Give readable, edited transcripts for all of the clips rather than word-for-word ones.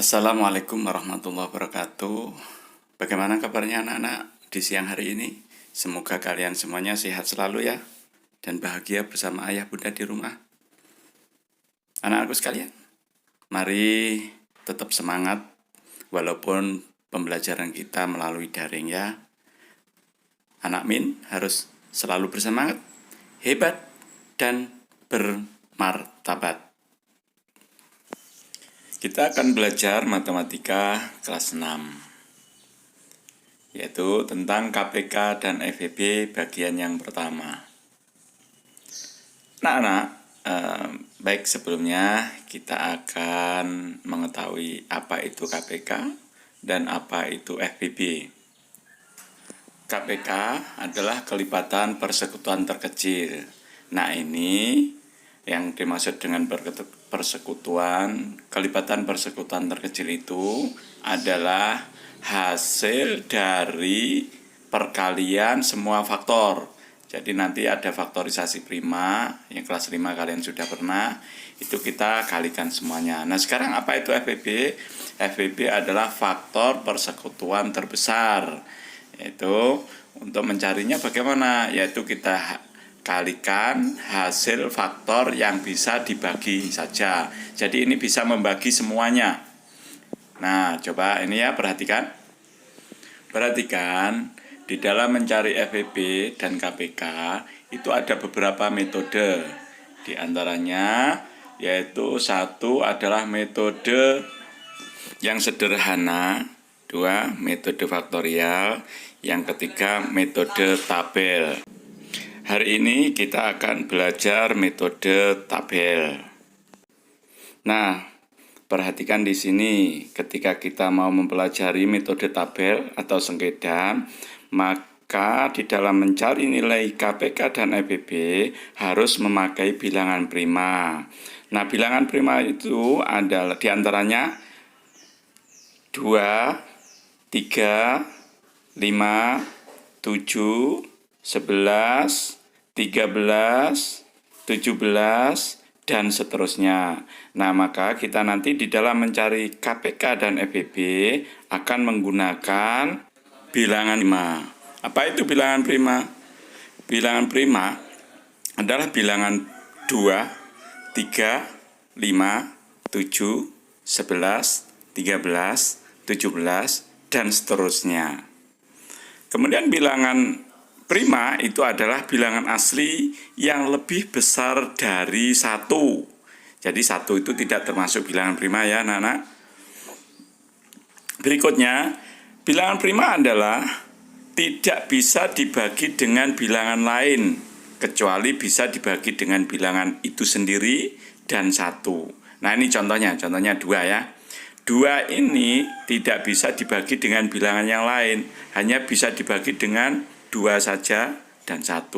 Assalamualaikum warahmatullahi wabarakatuh. Bagaimana kabarnya anak-anak di siang hari ini? Semoga kalian semuanya sehat selalu ya, dan bahagia bersama ayah bunda di rumah. Anak-anakku sekalian, mari tetap semangat walaupun pembelajaran kita melalui daring ya. Anak Min harus selalu bersemangat, hebat, dan bermartabat. Kita akan belajar matematika kelas 6, yaitu tentang KPK dan FEB bagian yang pertama. Anak-anak, baik sebelumnya kita akan mengetahui apa itu KPK dan apa itu FEB. KPK adalah kelipatan persekutuan terkecil. Nah, ini yang dimaksud dengan persekutuan, kelipatan persekutuan terkecil itu adalah hasil dari perkalian semua faktor. Jadi nanti ada faktorisasi prima, yang kelas 5 kalian sudah pernah, itu kita kalikan semuanya. Nah, sekarang apa itu FEB? FEB adalah faktor persekutuan terbesar. Yaitu untuk mencarinya bagaimana? Yaitu kita kalikan hasil faktor yang bisa dibagi saja. Jadi ini bisa membagi semuanya. Nah, coba ini ya, perhatikan. Perhatikan, di dalam mencari FEB dan KPK itu ada beberapa metode. Di antaranya yaitu satu adalah metode yang sederhana, dua metode faktorial, yang ketiga metode tabel. Hari ini kita akan belajar metode tabel. Nah, perhatikan di sini ketika kita mau mempelajari metode tabel atau sengketa, maka di dalam mencari nilai KPK dan FEB harus memakai bilangan prima. Nah, bilangan prima itu adalah diantaranya 2, 3, 5, 7, 11, 13, 17, dan seterusnya. Nah, maka kita nanti di dalam mencari KPK dan FEB akan menggunakan bilangan prima. Apa itu bilangan prima? Bilangan prima adalah bilangan 2, 3, 5, 7, 11, 13, 17, dan seterusnya. Kemudian bilangan prima itu adalah bilangan asli yang lebih besar dari 1. Jadi 1 itu tidak termasuk bilangan prima ya anak-anak. Berikutnya, bilangan prima adalah tidak bisa dibagi dengan bilangan lain, kecuali bisa dibagi dengan bilangan itu sendiri dan 1. Nah, ini contohnya 2 ya. 2 ini tidak bisa dibagi dengan bilangan yang lain, hanya bisa dibagi dengan 2 saja dan 1.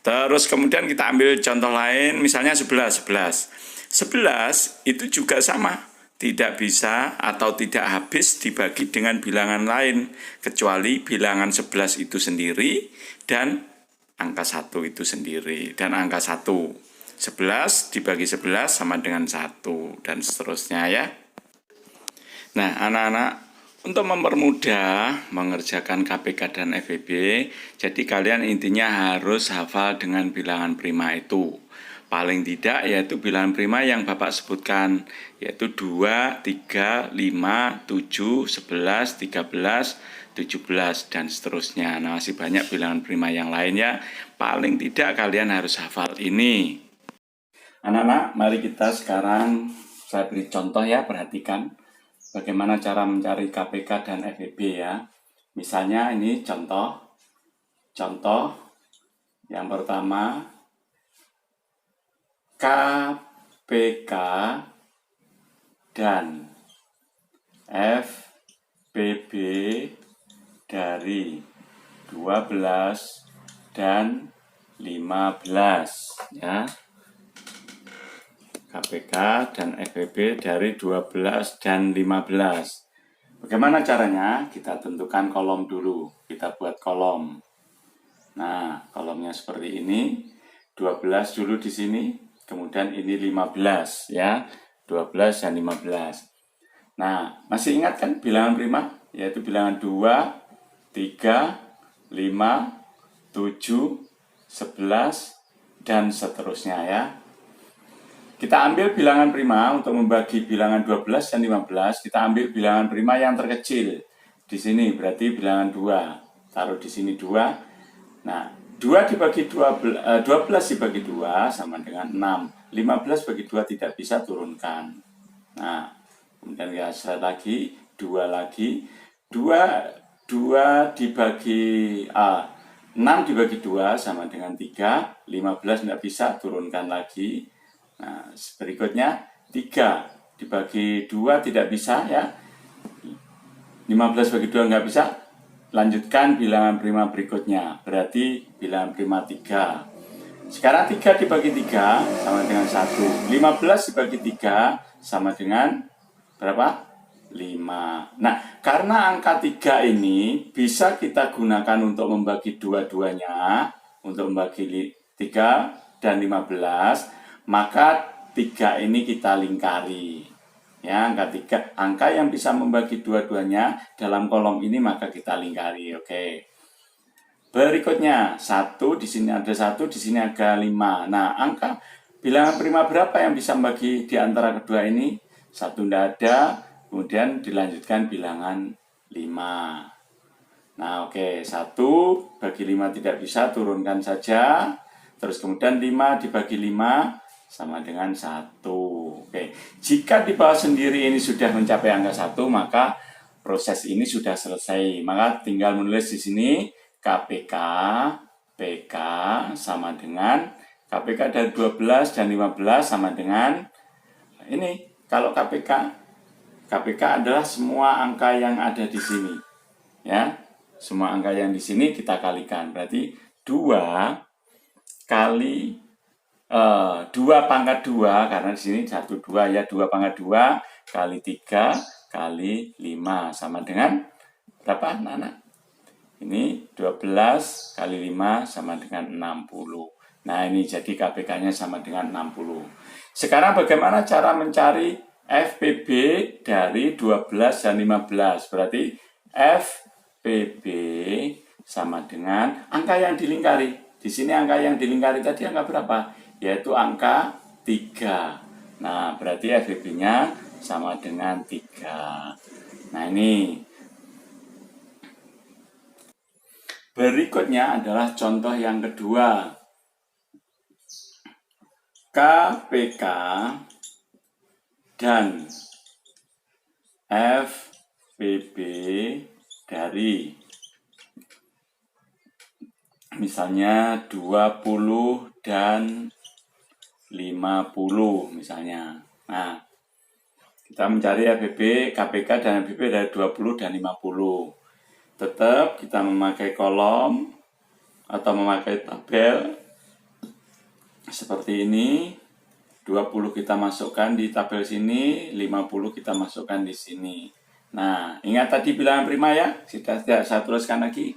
Terus kemudian kita ambil contoh lain, misalnya 11. 11 itu juga sama, tidak bisa atau tidak habis dibagi dengan bilangan lain, kecuali bilangan 11 itu sendiri dan angka 1 itu sendiri. Dan angka 1, 11 dibagi 11 sama dengan 1, dan seterusnya ya. Nah, anak-anak, untuk mempermudah mengerjakan KPK dan FEB, jadi kalian intinya harus hafal dengan bilangan prima itu. Paling tidak yaitu bilangan prima yang Bapak sebutkan, yaitu 2, 3, 5, 7, 11, 13, 17, dan seterusnya. Nah, masih banyak bilangan prima yang lainnya. Paling tidak kalian harus hafal ini. Anak-anak, mari kita sekarang saya beri contoh ya, perhatikan. Bagaimana cara mencari KPK dan FEB ya. Misalnya ini contoh yang pertama, KPK dan FEB dari 12 dan 15 ya. KPK dan FEB dari 12 dan 15. Bagaimana caranya? Kita tentukan kolom dulu. Kita buat kolom. Nah, kolomnya seperti ini. 12 dulu di sini, kemudian ini 15 ya. 12 dan 15. Nah, masih ingat kan bilangan prima? Yaitu bilangan 2, 3, 5, 7, 11, dan seterusnya ya. Kita ambil bilangan prima untuk membagi bilangan 12 dan 15. Kita ambil bilangan prima yang terkecil. Di sini berarti bilangan 2. Taruh di sini 2. Nah, 2 dibagi 12 dibagi 2 sama dengan 6. 15 bagi 2 tidak bisa, turunkan. Nah, kemudian kita lihat lagi, 2 lagi. 2 dibagi 6 dibagi 2 sama dengan 3. 15 tidak bisa, turunkan lagi. Nah, berikutnya 3 dibagi 2 tidak bisa ya. 15 bagi 2 nggak bisa. Lanjutkan bilangan prima berikutnya. Berarti bilangan prima 3. Sekarang 3 dibagi 3 sama dengan 1. 15 dibagi 3 sama dengan berapa? 5. Nah, karena angka 3 ini bisa kita gunakan untuk membagi dua-duanya, untuk membagi 3 dan 15, maka 3 ini kita lingkari. Ya, angka yang bisa membagi dua-duanya dalam kolom ini maka kita lingkari. Oke. Berikutnya, 1 di sini ada 1, di sini ada 5. Nah, angka bilangan prima berapa yang bisa membagi di antara kedua ini? 1 tidak ada, kemudian dilanjutkan bilangan 5. Nah, oke, 1 bagi 5 tidak bisa, turunkan saja. Terus kemudian 5 dibagi 5 sama dengan 1. Oke, jika di bawah sendiri ini sudah mencapai angka 1, maka proses ini sudah selesai. Maka tinggal menulis di sini KPK, PK sama dengan KPK dari 12 dan 15 sama dengan ini. Kalau KPK adalah semua angka yang ada di sini. Ya, semua angka yang di sini kita kalikan. Berarti 2 kali 2 pangkat 2, karena di sini 1, 2 ya, 2 pangkat 2 kali 3 kali 5 sama dengan berapa anak-anak? Ini 12 kali 5 sama dengan 60. Nah, ini jadi KPK-nya sama dengan 60. Sekarang bagaimana cara mencari FPB dari 12 dan 15? Berarti FPB sama dengan angka yang dilingkari. Di sini angka yang dilingkari tadi angka berapa? Yaitu angka 3. Nah, berarti FPB-nya sama dengan 3. Nah, ini. Berikutnya adalah contoh yang kedua. KPK dan FPB dari misalnya 20 dan 50 misalnya. Nah, kita mencari FPB, KPK dan FPB dari 20 dan 50. Tetap kita memakai kolom atau memakai tabel seperti ini. 20 kita masukkan di tabel sini, 50 kita masukkan di sini. Nah, ingat tadi bilangan prima ya, sudah saya tuliskan lagi.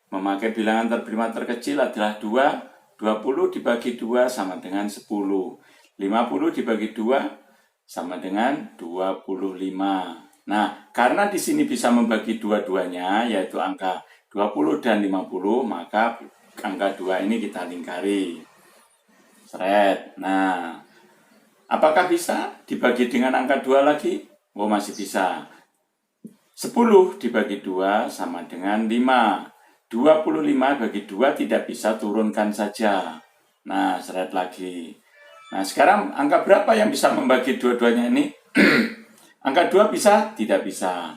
Memakai bilangan terprima terkecil adalah 2, 20 dibagi 2 sama dengan 10. 50 dibagi 2 sama dengan 25. Nah, karena di sini bisa membagi dua-duanya, yaitu angka 20 dan 50, maka angka 2 ini kita lingkari. Seret. Nah, apakah bisa dibagi dengan angka 2 lagi? Oh, masih bisa. 10 dibagi 2 sama dengan 5. 25 bagi 2 tidak bisa, turunkan saja. Nah, seret lagi. Nah, sekarang angka berapa yang bisa membagi dua-duanya ini? Angka 2 bisa? Tidak bisa.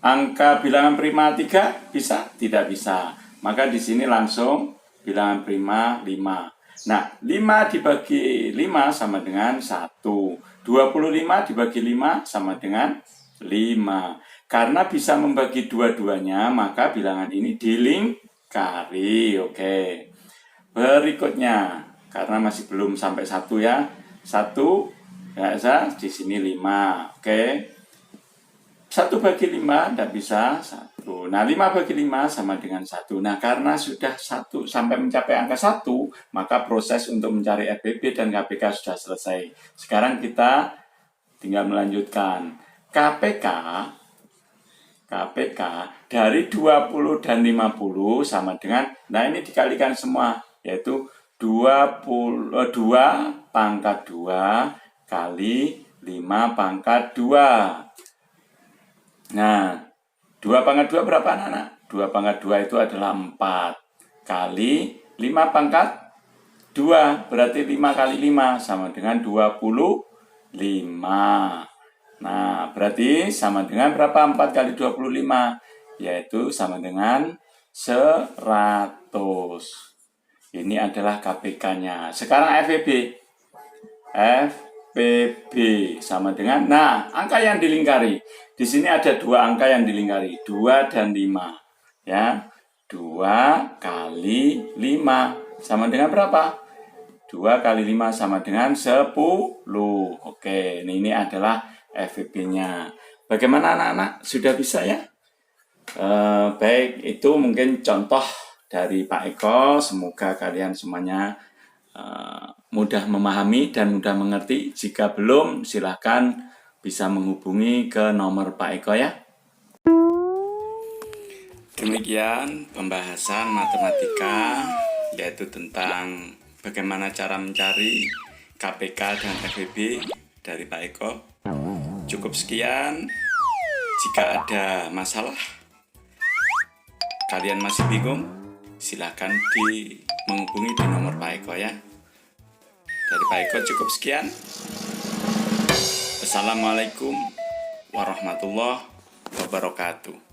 Angka bilangan prima 3 bisa? Tidak bisa. Maka di sini langsung bilangan prima 5. Nah, 5 dibagi 5 sama dengan 1. 25 dibagi 5 sama dengan 5. Karena bisa membagi dua-duanya, maka bilangan ini dilingkari. Oke. Berikutnya, karena masih belum sampai 1 ya. 1 ya, di sini 5. Oke. 1 bagi 5 tidak bisa 1. Nah, 5 bagi 5 sama dengan 1. Nah, karena sudah 1 sampai mencapai angka 1, maka proses untuk mencari FPB dan KPK sudah selesai. Sekarang kita tinggal melanjutkan. KPK dari 20 dan 50 sama dengan, nah ini dikalikan semua, yaitu 2 pangkat 2 kali 5 pangkat 2. Nah, 2 pangkat 2 berapa anak-anak? 2 pangkat 2 itu adalah 4 kali 5 pangkat 2, berarti 5 kali 5 sama dengan 25. Nah, berarti sama dengan berapa? 4 kali 25, yaitu sama dengan 100. Ini adalah KPK-nya. Sekarang FPB sama dengan, nah, angka yang dilingkari. Di sini ada 2 angka yang dilingkari, 2 dan 5. Ya, 2 kali 5 sama dengan berapa? 2 kali 5 sama dengan 10. Oke, ini adalah FVP-nya. Bagaimana anak-anak? Sudah bisa ya? Baik, itu mungkin contoh dari Pak Eko. Semoga kalian semuanya mudah memahami dan mudah mengerti. Jika belum, silahkan bisa menghubungi ke nomor Pak Eko ya. Demikian pembahasan matematika, yaitu tentang bagaimana cara mencari KPK dan FVB dari Pak Eko. Cukup sekian. Jika ada masalah, kalian masih bingung, silakan menghubungi di nomor Pak Eko ya. Dari Pak Eko cukup sekian. Assalamualaikum warahmatullahi wabarakatuh.